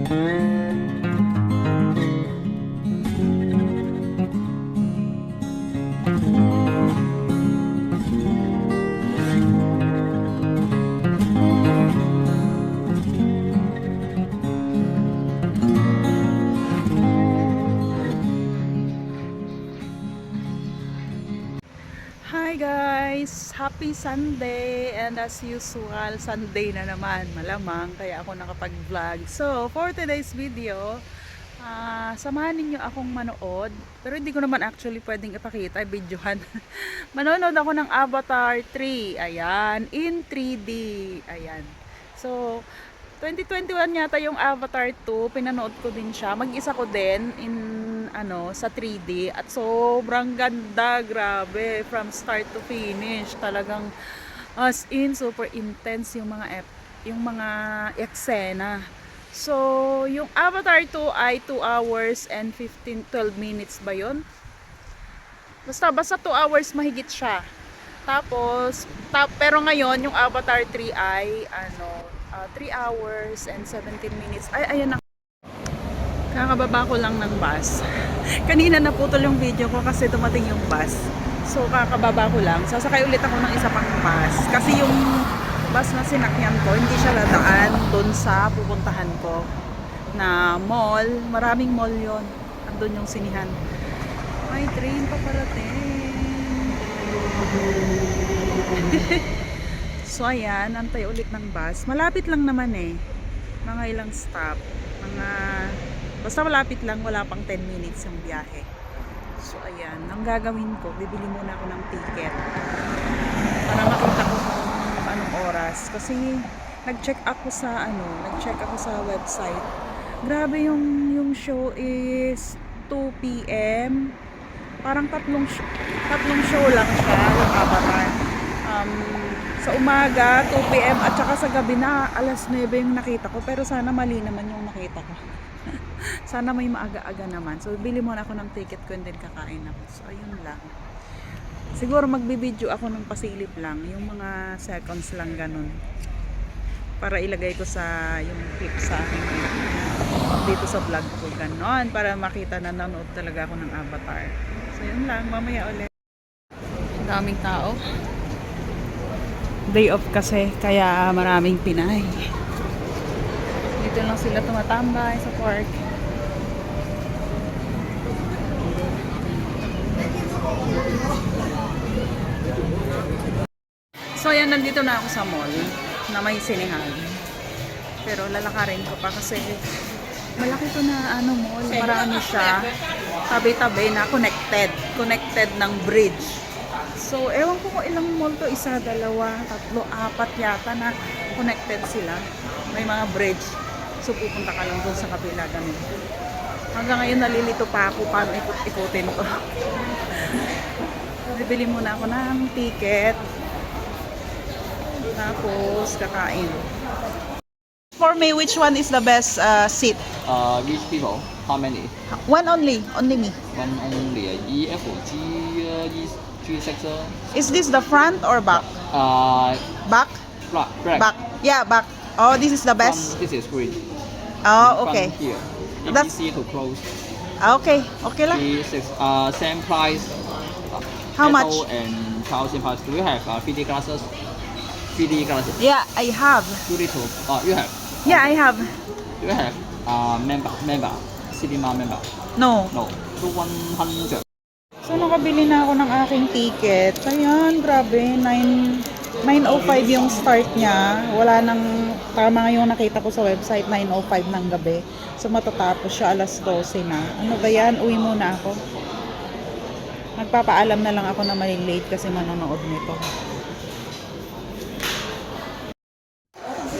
Hi guys! Happy Sunday! And as usual, Sunday na naman. Malamang, kaya ako nakapag-vlog. So, for today's video, samahan ninyo akong manood. Pero hindi ko naman actually pwedeng ipakita, videohan. Manonood ako ng Avatar 3. Ayan, in 3D. Ayan. So, 2021 yata yung Avatar 2, pinanood ko din siya. Mag-isa ko din in sa 3D at sobrang ganda, grabe, from start to finish. Talagang as in super intense yung mga eksena. So, yung Avatar 2 ay 2 hours and 12 minutes ba 'yon? Basta 2 hours mahigit siya. Tapos pero ngayon yung Avatar 3 ay 3 hours and 17 minutes. Ay, ayan na. Kakababa ko lang ng bus. Kanina naputol yung video ko kasi dumating yung bus. So, kakababa ko lang. Sasakay ulit ako ng isa pang bus. Kasi yung bus na sinakyan ko, hindi siya ladaan doon sa pupuntahan ko na mall. Maraming mall yon. Andun yung sinihan. May train pa parating. So, ayan. Antay ulit ng bus. Malapit lang naman eh. Mga ilang stop. Basta malapit lang, wala pang 10 minutes yung biyahe. So ayan, ang gagawin ko, bibili muna ako ng ticket para makita ko kung anong oras. Kasi nag-check ako sa website. Grabe yung show is 2 PM. Parang tatlong show lang siya, yung Avatar. Sa umaga, 2 PM at saka sa gabi na alas 9 yung nakita ko. Pero sana mali naman yung nakita ko. Sana may maaga-aga naman. So, bili muna ako ng ticket ko and then kakain ako. So, ayun lang. Siguro magbibideo ako ng pasilip lang. Yung mga seconds lang ganun. Para ilagay ko sa yung clip sa akin dito sa vlog ko. Ganon. Para makita na nanood talaga ako ng Avatar. So, yun lang. Mamaya ulit. Daming tao. Day off kasi. Kaya maraming Pinay. Dito lang sila tumatambay sa park. So yan, nandito na ako sa mall na may sinehan. Pero lalakarin ko pa kasi malaki to na mall, marami siya. Tabi-tabi na connected ng bridge. So ewan ko kung ilang mall to, 1, 2, 3, 4 yata na connected sila. May mga bridge. So pupunta ka lang doon sa kabila ganun. Hanggang ngayon nalilito pa ako paano ikot-ikutin ko. Bibili muna ako ng ticket. Tapos kakain. For me, which one is the best seat? Which people? How many? One only me. One only. E, F, G, E, G, 6. Is this the front or back? Back? Black. Back. Yeah, back. Oh, this is the best. This is green. Oh, okay. Here. That's easy to close. Okay. Okay lang. G6. Same price. How much? And 1,000 price. Do you have 3D glasses? 3D glasses. Yeah, I have. You need to. You have. Yeah, I have. Do you have member? Cinema member? No. No. 100. So, nakabili na ako ng aking ticket. Ayan, grabe. 9:05 yung start niya. Wala nang, tama nga yung nakita ko sa website, 9:05 ng gabi. So, matatapos siya alas 12 na. Ano ba yan? Uwi muna ako. Magpapaalam na lang ako na malilate kasi manonood nito.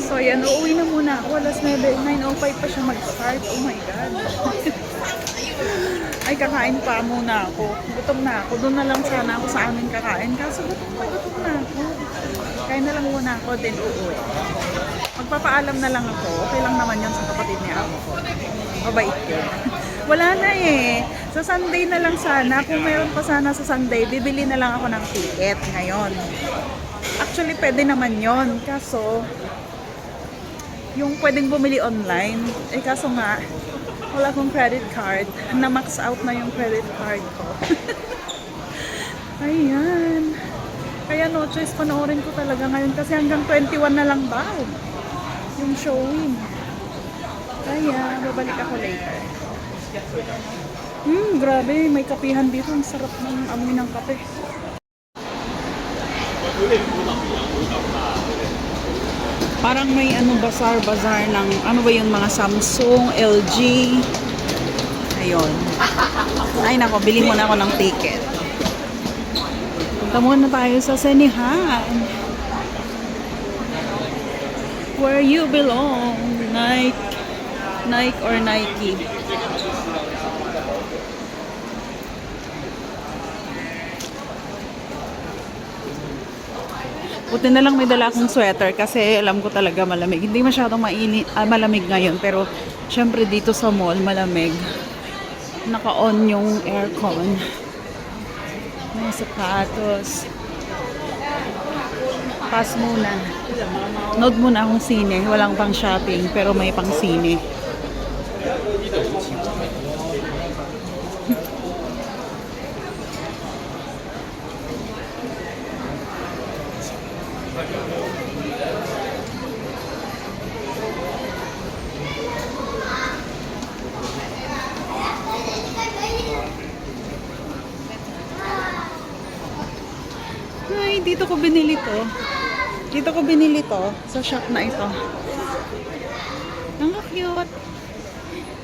So, ayan. Uuwi na muna ako. Alas 9:05 pa siya mag-start. Oh my God. Ay, kakain pa muna ako. Gutom na ako. Doon na lang sana ako sa amin kakain. Kaso gutom na ako. Kain na lang muna ako, then uuwi. Magpapaalam na lang ako. Okay lang naman yun sa kapatid ni amo ko. Mabait yun. Wala na eh. Sa Sunday na lang sana. Kung meron pa sana sa Sunday, bibili na lang ako ng ticket ngayon. Actually, pwede naman yon. Kaso, yung pwedeng bumili online. Eh kaso nga, wala akong credit card. Na-max out na yung credit card ko. Ayan. Kaya no choice, panoorin ko talaga ngayon kasi hanggang 21 na lang daw yung showing. Kaya, babalik ako later. Grabe, may kapihan dito. Ang sarap ng amoy ng kape. Parang may ano, bazaar ng ano ba yung mga Samsung, LG. Ayun. Ay nako, bili muna ako ng ticket. Punta muna tayo sa Senihan. Where you belong, Nike or Nike. Buti na lang may dala akong sweater kasi alam ko talaga malamig. Hindi masyadong malamig ngayon pero syempre dito sa mall malamig. Naka-on yung aircon. May sapatos. Pass muna. Nood muna akong sine. Walang pang shopping pero may pang sine. Ay, dito ko binili to. Dito ko binili to sa shop na ito. Ang cute.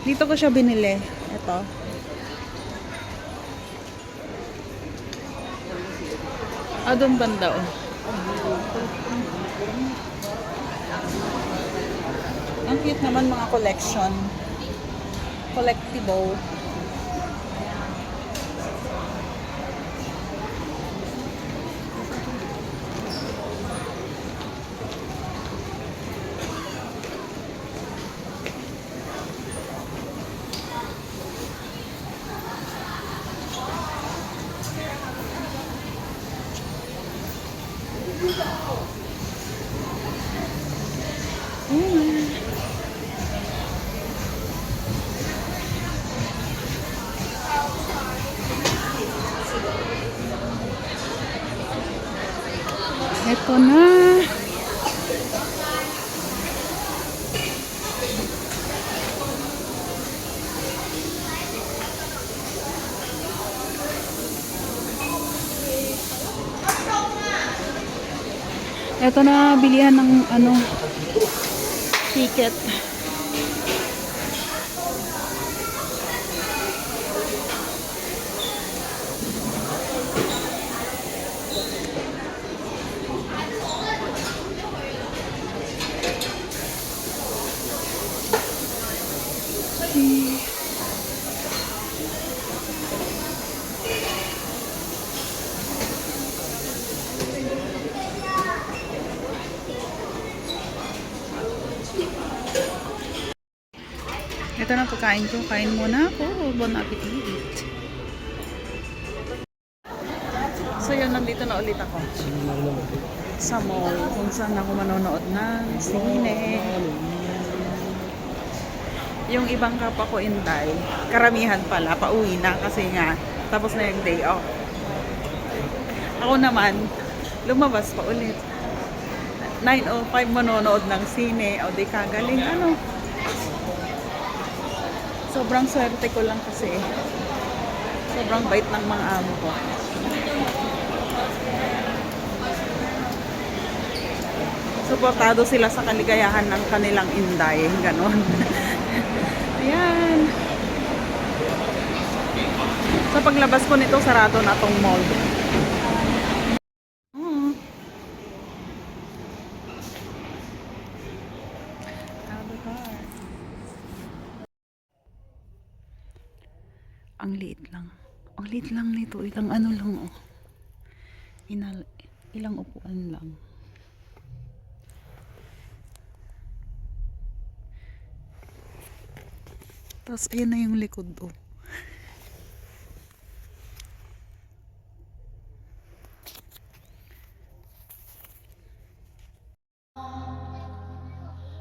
Dito ko siya binili. Ito. Doon banda oh. Ang cute naman mga collection. Collectible. Ito na. Ito na, bilihan ng ano, ticket. Ito na pagkain ko. Kain muna ako. Bon appetit. So yun, nandito na ulit ako. Sa mall. Kung saan ako manonood ng sine. Yung ibang kapwa ko Inday, karamihan pala, pauwi na kasi nga, tapos na yung day off. Ako naman, lumabas pa ulit. 9:05 manonood ng sine. O di kagaling ano. Sobrang swerte ko lang kasi. Sobrang bait ng mga amo ko. Suportado sila sa kaligayahan ng kanilang Inday. Ganon. Ayan. Sa paglabas ko nito, sarado na tong mall. Ang liit lang. Ang liit lang nito. Ilang ano lang oh. Ilang upuan lang. Tapos ayan na yung likod oh.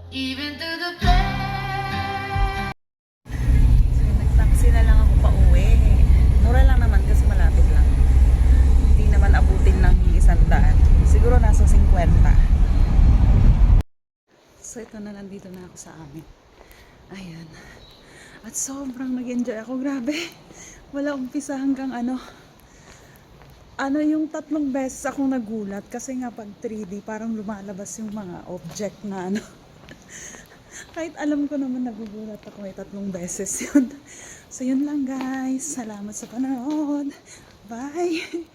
Even through the pain. So, nag-taxi na lang ako pa uwi. Mura lang naman kasi malapit lang. Hindi naman abutin ng 100. Siguro nasa 50. So ito na, nandito na ako sa amin. Ayan. At sobrang nag-enjoy ako. Grabe. Wala umpisa hanggang yung 3 beses akong nagulat. Kasi nga pag 3D, parang lumalabas yung mga object na Kahit alam ko naman nagugulat ako, may 3 beses yun. So yun lang guys. Salamat sa panonood. Bye!